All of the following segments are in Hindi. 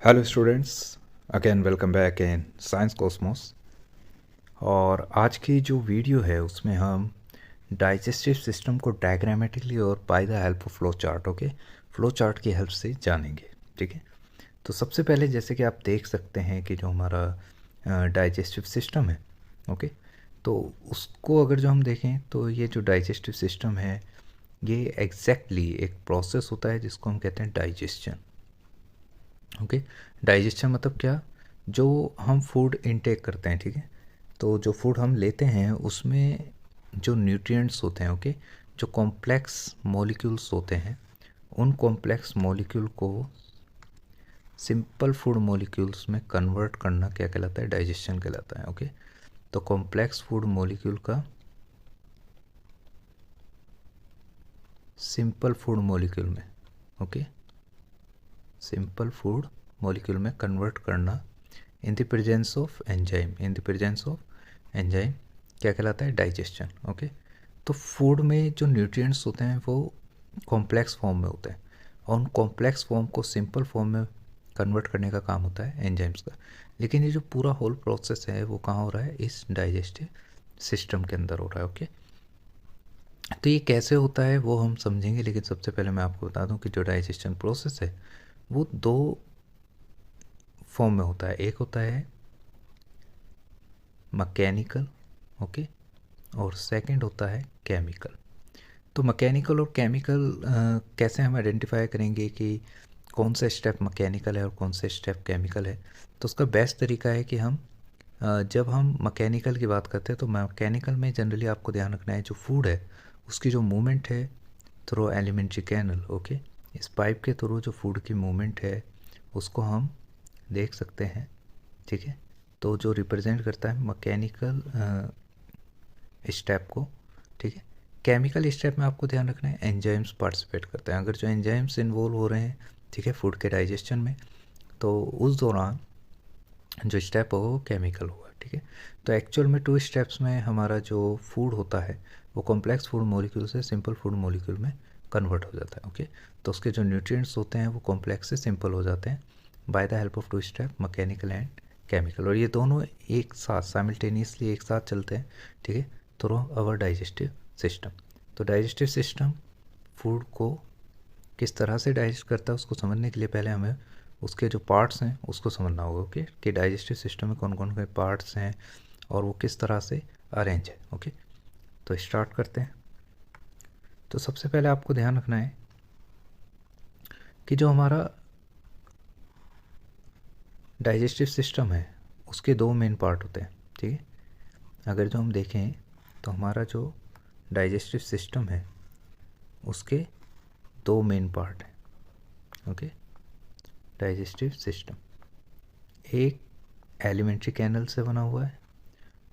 Hello students, again welcome back in science Cosmos. और आज की जो वीडियो है उसमें हम डाइजेस्टिव सिस्टम को डायग्रामेटिकली और bye the help of flow chart flow chart की हेल्प से जानेंगे। ठीक है, तो सबसे पहले जैसे कि आप देख सकते हैं कि जो हमारा डाइजेस्टिव सिस्टम है, ओके, तो उसको अगर जो हम देखें तो ये जो डाइजेस्टिव सिस्टम है ये एग्जैक्टली एक प्रोसेस होता है जिसको हम कहते हैं डाइजेस्शन। ओके, डाइजेशन मतलब क्या? जो हम फूड इनटेक करते हैं, ठीक है, तो जो फूड हम लेते हैं उसमें जो न्यूट्रिएंट्स होते हैं, ओके, जो कॉम्प्लेक्स मॉलिक्यूल्स होते हैं, उन कॉम्प्लेक्स मॉलिक्यूल को सिंपल फूड मॉलिक्यूल्स में कन्वर्ट करना क्या कहलाता है? डाइजेशन कहलाता है। ओके, तो कॉम्प्लेक्स फूड मॉलिक्यूल का सिंपल फूड मॉलिक्यूल में, ओके, सिंपल फूड मॉलिक्यूल में कन्वर्ट करना in the presence of enzyme, क्या कहलाता है? डाइजेशन। ओके, तो फूड में जो न्यूट्रिएंट्स होते हैं वो कॉम्प्लेक्स फॉर्म में होते हैं और उन कॉम्प्लेक्स फॉर्म को सिंपल फॉर्म में कन्वर्ट करने का काम होता है एंजाइम्स का। लेकिन ये जो पूरा होल प्रोसेस है वो कहाँ हो रहा है? इस डाइजेस्टिव सिस्टम के अंदर हो रहा है। ओके, तो ये कैसे होता है वो हम समझेंगे, लेकिन सबसे पहले मैं आपको बता दूं कि जो डाइजेशन प्रोसेस है वो दो फॉर्म में होता है। एक होता है मैकेनिकल, ओके, और सेकंड होता है केमिकल। तो मैकेनिकल और केमिकल कैसे हम आइडेंटिफाई करेंगे कि कौन सा स्टेप मैकेनिकल है और कौन सा स्टेप केमिकल है? तो उसका बेस्ट तरीका है कि हम जब हम मैकेनिकल की बात करते हैं तो मैकेनिकल में जनरली आपको ध्यान रखना है जो फूड है उसकी जो मूवमेंट है थ्रू एलिमेंट्री कैनल, ओके, इस पाइप के थ्रू जो फूड की मूवमेंट है उसको हम देख सकते हैं। ठीक है, तो जो रिप्रेजेंट करता है मैकेनिकल स्टेप को। ठीक है, केमिकल स्टेप में आपको ध्यान रखना है एंजाइम्स पार्टिसिपेट करते हैं। अगर जो एंजाइम्स इन्वॉल्व हो रहे हैं, ठीक है, फूड के डाइजेशन में, तो उस दौरान जो स्टेप होगा वो केमिकल होगा। ठीक है, तो एक्चुअल में 2 स्टेप्स में हमारा जो फूड होता है वो कॉम्प्लेक्स फूड मॉलिक्यूल से सिंपल फूड मॉलिक्यूल में कन्वर्ट हो जाता है। ओके, तो उसके जो न्यूट्रिएंट्स होते हैं वो कॉम्प्लेक्स से सिंपल हो जाते हैं bye the help of 2 step, mechanical and chemical. और ये दोनों एक साथ साइमल्टेनियसली एक साथ चलते हैं, ठीक है, थ्रू आवर डाइजेस्टिव सिस्टम। तो डाइजेस्टिव सिस्टम फूड को किस तरह से डाइजेस्ट करता है उसको समझने के लिए पहले हमें उसके जो पार्ट्स हैं उसको समझना होगा। ओके, कि डाइजेस्टिव सिस्टम में कौन कौन से पार्ट्स हैं और वो किस तरह से अरेंज है। ओके, तो स्टार्ट करते हैं। तो सबसे पहले आपको ध्यान रखना है कि जो हमारा डाइजेस्टिव सिस्टम है उसके 2 मेन पार्ट होते हैं। ठीक है, अगर जो हम देखें तो हमारा जो डाइजेस्टिव सिस्टम है उसके 2 मेन पार्ट हैं। ओके, डाइजेस्टिव सिस्टम एक एलिमेंट्री कैनल से बना हुआ है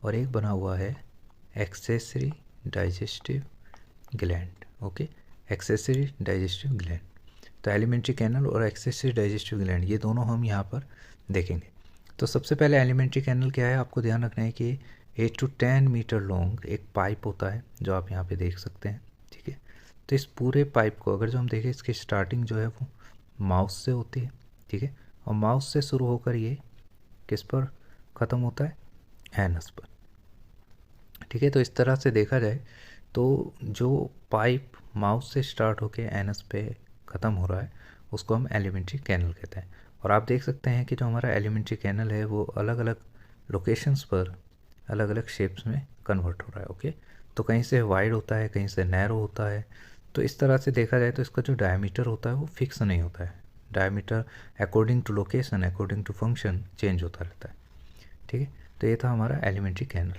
और एक बना हुआ है accessory digestive gland. Okay, accessory digestive gland. तो एलिमेंट्री कैनल और एक्सेसरी डाइजेस्टिव ग्लैंड ये दोनों हम यहाँ पर देखेंगे। तो सबसे पहले एलिमेंट्री कैनल क्या है? आपको ध्यान रखना है कि 8 to 10 मीटर लॉन्ग एक पाइप होता है जो आप यहाँ पे देख सकते हैं। ठीक है, तो इस पूरे पाइप को अगर जो हम देखें इसकी स्टार्टिंग जो है वो माउथ से होती है। ठीक है, और माउथ से शुरू होकर ये किस पर ख़त्म होता है? एनस पर। ठीक है, तो इस तरह से देखा जाए तो जो पाइप माउथ से स्टार्ट होके एनस पे ख़त्म हो रहा है उसको हम एलिमेंट्री कैनल कहते हैं। और आप देख सकते हैं कि जो हमारा एलिमेंट्री कैनल है वो अलग अलग लोकेशंस पर अलग अलग शेप्स में कन्वर्ट हो रहा है। ओके, तो कहीं से वाइड होता है, कहीं से नैरो होता है। तो इस तरह से देखा जाए तो इसका जो डायमीटर होता है वो फिक्स नहीं होता है। Diameter according to location, according to function change होता रहता है। ठीक है, तो ये था हमारा एलिमेंट्री कैनल।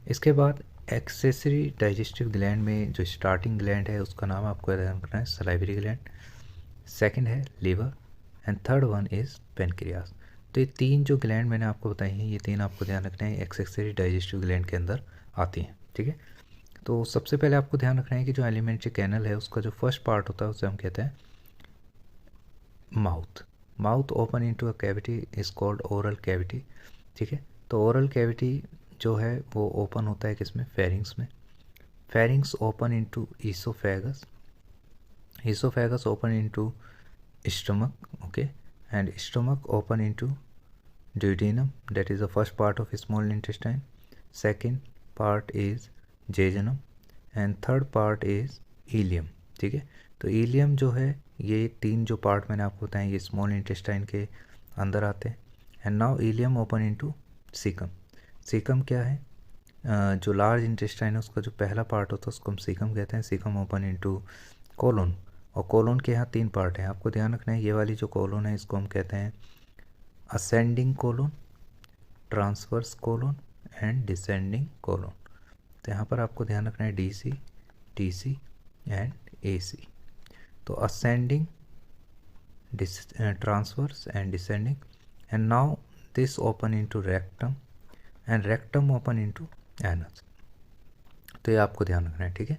इसके बाद एक्सेसरी डाइजेस्टिव ग्लैंड में जो स्टार्टिंग ग्लैंड है उसका नाम आपको ध्यान रखना है सलाइवरी ग्लैंड, सेकंड है liver and third one is pancreas. तो ये 3 जो ग्लैंड मैंने आपको बताई हैं ये 3 आपको ध्यान रखना है एक्सेसरी डाइजेस्टिव ग्लैंड के अंदर आती हैं। ठीक है, तो सबसे पहले आपको ध्यान रखना है कि जो एलिमेंट्री कैनल है उसका जो फर्स्ट पार्ट होता है उसे हम कहते हैं mouth. Mouth open into a cavity is called oral cavity. ठीक है, तो ओरल कैविटी जो है वो ओपन होता है किसमें? फेरिंग्स में। Pharynx open into oesophagus, oesophagus open into stomach, okay, and stomach open into duodenum, that is the first part of small intestine. Second part is jejunum and third part is ileum. ठीक है, तो इलियम जो है ये तीन जो पार्ट मैंने आपको बताए ये स्मॉल इंटेस्टाइन के अंदर आते हैं. And now ileum open into caecum. Caecum क्या है? जो लार्ज इंटेस्टाइन है उसका जो पहला पार्ट होता है उसको हम सीकम कहते हैं. सीकम ओपन इनटू कोलोन, और कोलोन के यहाँ तीन पार्ट हैं. आपको ध्यान रखना है ये वाली जो कोलोन है इसको हम कहते हैं ascending colon, transverse colon and descending colon. तो यहाँ पर आपको ध्यान रखना है DC, TC एंड AC. तो ascending, transverse and descending. And now this open into rectum and rectum open into anus. तो ये आपको ध्यान रखना है. ठीक है,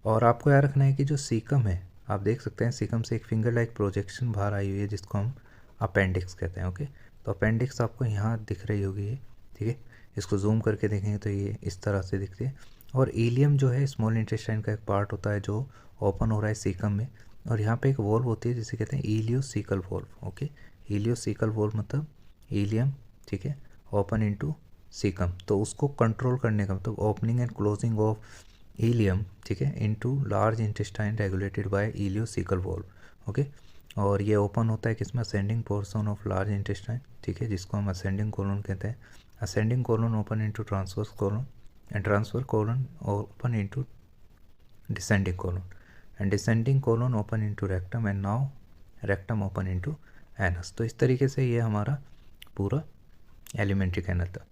और आपको याद रखना है कि जो सीकम है आप देख सकते हैं सीकम से एक फिंगर लाइक प्रोजेक्शन बाहर आई हुई है जिसको हम अपेंडिक्स कहते हैं. ओके, तो अपेंडिक्स आपको यहाँ दिख रही होगी ये. ठीक है, इसको जूम करके देखेंगे तो ये इस तरह से दिखती है. और इलियम जो है स्मॉल इंटेस्टाइन का एक पार्ट होता है जो ओपन हो रहा है सीकम में, और यहाँ पे एक वॉल्व होती है जिसे कहते हैं ileocaecal valve. Okay, ileocaecal valve मतलब इलियम, ठीक है, ओपन इनटू सीकम. तो उसको कंट्रोल करने का मतलब opening and closing of ileum, ठीक है, into large intestine regulated by ileocecal valve. Okay, और ये ओपन होता है किसमें? Ascending portion of large intestine. ठीक है, जिसको हम असेंडिंग कोलोन कहते हैं. Ascending colon open into transverse colon and transfer colon open into descending colon and descending colon open into rectum and now rectum open into anus. तो इस तरीके से ये हमारा पूरा एलिमेंट्री कैनल था.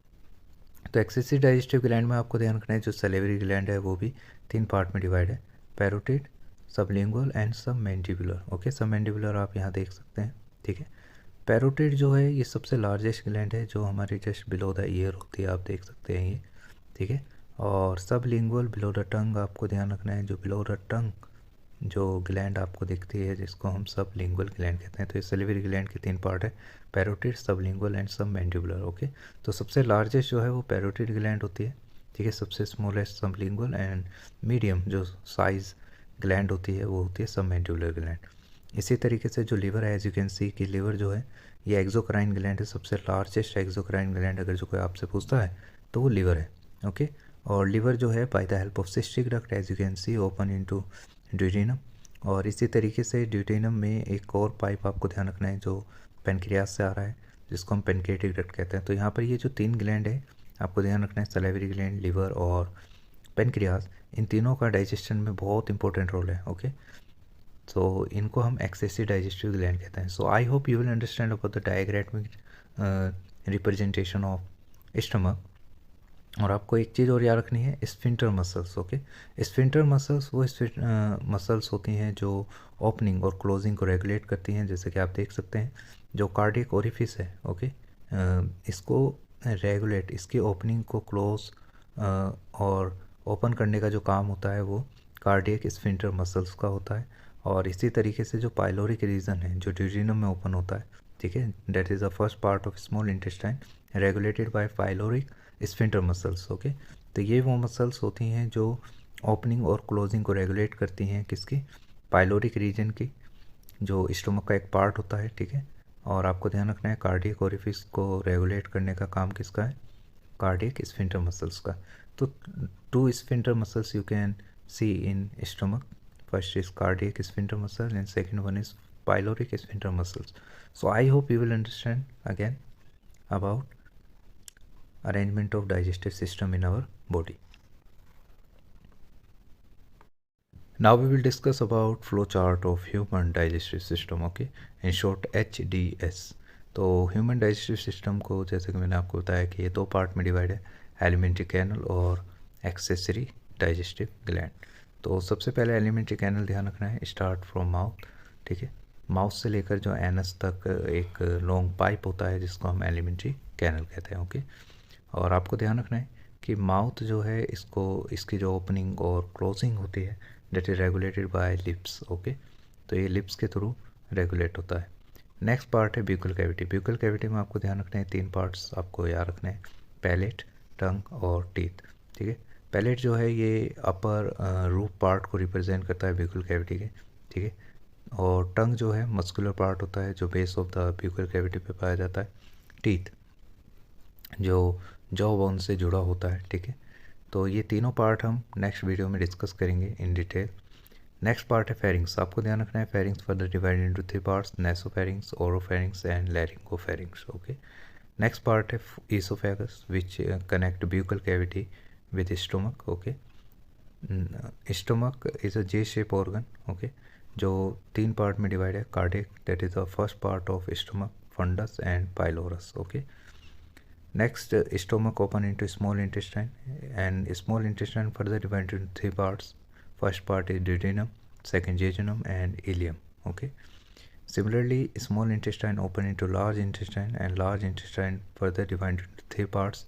तो एक्सेसिव डाइजेस्टिव ग्लैंड में आपको ध्यान रखना है जो सैलिवरी ग्लैंड है वो भी तीन पार्ट में डिवाइड है, parotid, sublingual and submandibular. Okay, submandibular आप यहाँ देख सकते हैं. ठीक है, पैरोटिड जो है ये सबसे लार्जेस्ट ग्लैंड है जो हमारे जस्ट बिलो द ईयर होती है, आप देख सकते हैं ये. ठीक है, और सबलिंगुअल बिलो द टंग आपको ध्यान रखना है. जो बिलो द टंग जो ग्लैंड आपको दिखती है जिसको हम सबलिंगुअल ग्लैंड कहते हैं. तो ये सैलिवरी ग्लैंड के तीन पार्ट है, parotid, sublingual and submandibular. Okay, तो सबसे लार्जेस्ट जो है वो पैरोटिड ग्लैंड होती है. ठीक है, सबसे स्मॉलेस्ट सबलिंगुअल एंड मीडियम जो साइज ग्लैंड होती है वो होती है सबमैंडिबुलर ग्लैंड. इसी तरीके से जो लीवर है, एज यू कैन सी कि लीवर जो है ये एक्सोक्राइन ग्लैंड है. सबसे लार्जेस्ट एक्सोक्राइन ग्लैंड अगर जो कोई आपसे पूछता है तो वो लीवर है. ओके, और लीवर जो है by the help of cystic duct as you can see open into duodenum. और इसी तरीके से ड्यूटेनम में एक और पाइप आपको ध्यान रखना है जो पेनक्रियास से आ रहा है जिसको हम पेनक्रियाटिक डक्ट कहते हैं. तो यहाँ पर ये जो तीन ग्लैंड है आपको ध्यान रखना है, सैलिवरी ग्लैंड, लीवर और पेनक्रियास, इन तीनों का डाइजेशन में बहुत इंपॉर्टेंट रोल है. ओके, तो इनको हम एक्सेसिव डाइजेस्टिव ग्लैंड कहते हैं. So I hope you will understand about the diagrammatic representation of stomach. और आपको एक चीज़ और याद रखनी है, sphincter muscles. Okay, sphincter muscles वो मसल्स होती हैं जो ओपनिंग और क्लोजिंग को रेगुलेट करती हैं. जैसे कि आप देख सकते हैं जो कार्डियक ओरिफिस है, ओके, इसको रेगुलेट, इसकी ओपनिंग को क्लोज और ओपन करने का जो काम होता है वो कार्डियक स्फिंक्टर मसल्स का होता है. और इसी तरीके से जो पाइलोरिक रीजन है जो ड्यूडेनम में ओपन होता है, ठीक है, that is the first part of small intestine regulated bye pyloric sphincter muscles. Okay, तो ये वो मसल्स होती हैं जो ओपनिंग और क्लोजिंग को रेगुलेट करती हैं किसकी? पाइलोरिक रीजन की, जो स्टोमक का एक पार्ट होता है. ठीक है, और आपको ध्यान रखना है कार्डियक ओरिफिस को रेगुलेट करने का काम किसका है? कार्डियक स्फिंक्टर मसल्स का. तो two sphincter muscles you can see in stomach. First is cardiac sphincter muscle and second one is pyloric sphincter muscles. So I hope you will understand again about arrangement of digestive system in our body. Now we will discuss about flow chart of human digestive system. Okay, in short HDS. तो ह्यूमन डाइजेस्टिव सिस्टम को जैसे कि मैंने आपको बताया कि ये दो पार्ट में डिवाइड है, एलिमेंट्री कैनल और एक्सेसरी डाइजेस्टिव ग्लैंड. तो सबसे पहले एलिमेंट्री कैनल ध्यान रखना है, स्टार्ट फ्रॉम माउथ. ठीक है, माउथ से लेकर जो एनस तक एक लॉन्ग पाइप होता है जिसको हम एलिमेंट्री कैनल कहते हैं. ओके, और आपको ध्यान रखना है कि माउथ जो है इसको, इसकी जो ओपनिंग और क्लोजिंग होती है that is regulated by lips. Okay, तो ये लिप्स के थ्रू रेगुलेट होता है. नेक्स्ट पार्ट है ब्यूकल कैविटी. ब्यूकल कैविटी में आपको ध्यान रखना है तीन पार्ट्स आपको याद रखने हैं, पैलेट, टंग और टीथ. ठीक है, पैलेट जो है ये अपर रूफ पार्ट को रिप्रेजेंट करता है ब्यूकल कैविटी के. ठीक है, और टंग जो है मस्कुलर पार्ट होता है जो base of the buccal cavity पे पाया जाता है। टीथ जो जॉ बोन से जुड़ा होता है, ठीक है। तो ये तीनों पार्ट हम नेक्स्ट वीडियो में डिस्कस करेंगे इन डिटेल। नेक्स्ट पार्ट है फेरिंग्स। आपको ध्यान रखना है pharynx further divided into 3 parts, nasopharynx, oropharynx and laryngopharynx, okay. Next part है esophagus which connect buccal cavity with stomach, okay. Stomach is a J-shape organ, okay, जो 3 पार्ट में डिवाइड है। Cardiac, that is the first part of stomach, fundus and pylorus, okay. Next, stomach open into small intestine, and small intestine further divided into 3 parts. First part is duodenum, second jejunum and ileum, okay. Similarly, small intestine open into large intestine, and large intestine further divided into 3 parts: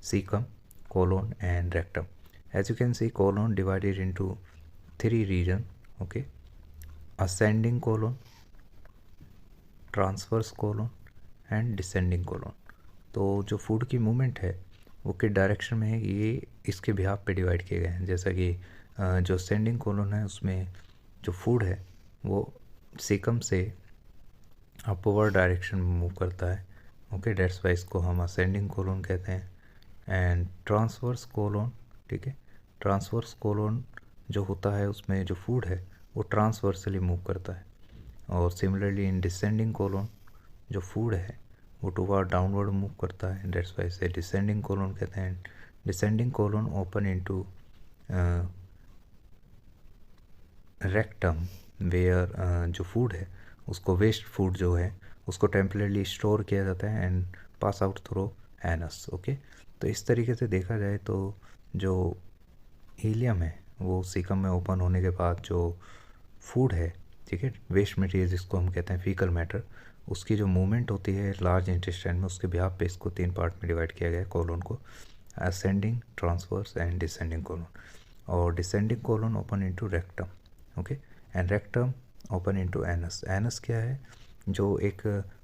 cecum, colon and rectum. As you can see, colon divided into 3 regions, okay. Ascending colon, transverse colon and descending colon. तो जो फूड की मूवमेंट है वो किस डायरेक्शन में है ये इसके बिहाफ पे डिवाइड किए गए हैं। जैसा कि जो सेंडिंग कोलन है उसमें जो फूड है वो सीकम से अपवर्ड डायरेक्शन में मूव करता है, ओके। डेट्स वाई इसको हम असेंडिंग कोलन कहते हैं। एंड ट्रांसवर्स कोलन, ठीक है, ट्रांसवर्स कोलन जो होता है उसमें जो फूड है वो ट्रांसवर्सली मूव करता है। और सिमिलरली इन डिसेंडिंग कोलन जो फूड है वो टुवर्ड डाउनवर्ड मूव करता है, डेट्स वाई से डिसेंडिंग कोलन कहते हैं। Descending colon open into rectum where जो फूड है उसको वेस्ट फूड जो है उसको टेम्परेली स्टोर किया जाता है and pass out through anus, okay. तो इस तरीके से देखा जाए तो जो हीलियम है वो सीकम में ओपन होने के बाद जो फूड है, ठीक है, वेस्ट मटेरियल जिसको हम कहते हैं फीकल मैटर, उसकी जो मूवमेंट होती है लार्ज इंटेस्टाइन में, उसके बिहाफ पे इसको 3 पार्ट में डिवाइड किया गया है कोलन को, ascending, transverse and descending colon. और descending colon open into rectum, okay, and rectum open into anus. Anus क्या है? जो एक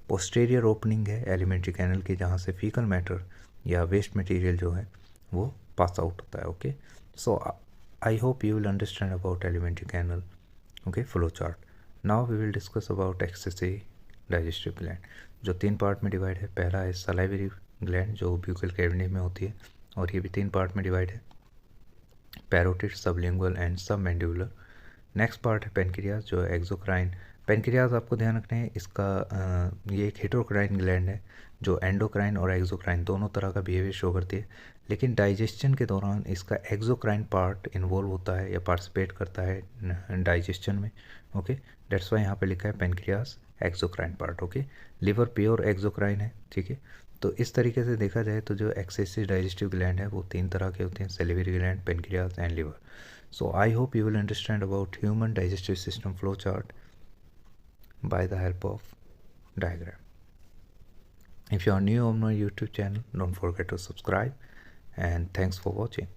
पोस्टीरियर ओपनिंग है एलिमेंट्री कैनल की जहाँ से फीकल मैटर या वेस्ट मटेरियल जो है वो पास आउट होता है, okay. So I hope you will understand about alimentary canal, okay, flow chart. Now we will discuss about accessory digestive gland जो 3 पार्ट में डिवाइड है। पहला है सलाइवरी ग्लैंड जो ब्यूकल कैविटी में होती है और ये भी 3 पार्ट में डिवाइड है, parotid, sublingual and submandibular. Next part है पेनक्रियाज जो एक्सोक्राइन। पेनक्रियाज आपको ध्यान रखना है इसका ये एक हेटेरोक्राइन ग्लैंड है जो एंडोक्राइन और एक्सोक्राइन दोनों तरह का बिहेवियर शो करती है, लेकिन डाइजेशन के दौरान इसका एक्सोक्राइन पार्ट इन्वॉल्व होता है या पार्टिसिपेट करता है डाइजेशन में, ओके। डेट्स वाई यहाँ पे लिखा है pancreas exocrine part, okay. Liver pure exocrine है, ठीक है। तो इस तरीके से देखा जाए तो जो एक्सेसिव डाइजेस्टिव ग्लैंड है वो 3 तरह के होते हैं, salivary gland, pancreas and liver. So I hope you will understand about human digestive system flow chart by the help of diagram. If you are new on my YouTube channel, don't forget to subscribe and thanks for watching.